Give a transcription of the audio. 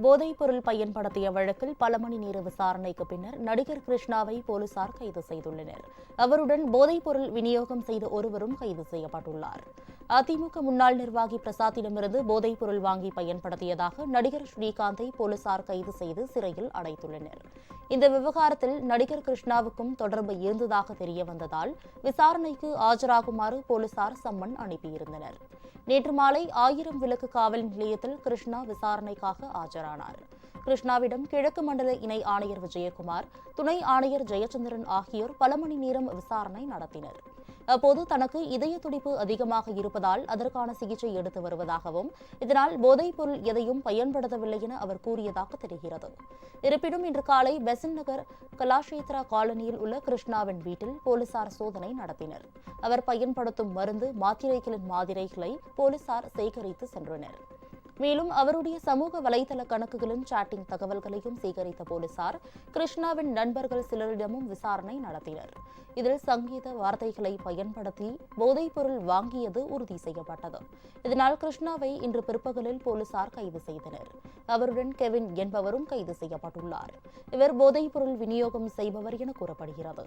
போதைப் பொருள் பயன்படுத்திய வழக்கில் பல மணி நேர விசாரணைக்கு பின்னர் நடிகர் கிருஷ்ணாவை போலீசார் கைது செய்துள்ளனர். அவருடன் போதைப் பொருள் விநியோகம் செய்த ஒருவரும் கைது செய்யப்பட்டுள்ளார். அதிமுக முன்னாள் நிர்வாகி பிரசாத்திடமிருந்து போதைப் பொருள் வாங்கி பயன்படுத்தியதாக நடிகர் ஸ்ரீகாந்தை போலீசார் கைது செய்து சிறையில் அடைத்துள்ளனர். இந்த விவகாரத்தில் நடிகர் கிருஷ்ணாவுக்கும் தொடர்பு இருந்ததாக தெரியவந்ததால் விசாரணைக்கு ஆஜராகுமாறு போலீசார் சம்மன் அனுப்பியிருந்தனர். நேற்று மாலை 1000 விளக்கு காவல் நிலையத்தில் கிருஷ்ணா விசாரணைக்காக ஆஜரானார். கிருஷ்ணாவிடம் கிழக்கு மண்டல இணை ஆணையர் விஜயகுமார், துணை ஆணையர் ஜெயச்சந்திரன் ஆகியோர் பல மணி நேரம் விசாரணை நடத்தினர். அப்போது தனக்கு இதய துடிப்பு அதிகமாக இருப்பதால் அதற்கான சிகிச்சை எடுத்து வருவதாகவும், இதனால் போதைப் பொருள் எதையும் பயன்படுத்தவில்லை என அவர் கூறியதாக தெரிகிறது. இருப்பினும் இன்று காலை பெசன்ட் நகர் கலாஷேத்ரா காலனியில் உள்ள கிருஷ்ணாவின் வீட்டில் போலீசார் சோதனை நடத்தினர். அவர் பயன்படுத்தும் மருந்து, மாத்திரைகளின் மாதிரிகளை போலீசார் சேகரித்து சென்றனர். மேலும் அவருடைய சமூக வலைதள கணக்குகளின் சாட்டிங் தகவல்களையும் சேகரித்த போலீசார் கிருஷ்ணாவின் நண்பர்கள் சிலரிடமும் விசாரணை நடத்தினர். இதில் சங்கீத வார்த்தைகளை பயன்படுத்தி போதைப் பொருள் வாங்கியது உறுதி செய்யப்பட்டது. இதனால் கிருஷ்ணாவை இன்று பிற்பகலில் போலீசார் கைது செய்தனர். அவருடன் கெவின் என்பவரும் கைது செய்யப்பட்டுள்ளார். இவர் போதைப் பொருள் விநியோகம் செய்பவர் என கூறப்படுகிறது.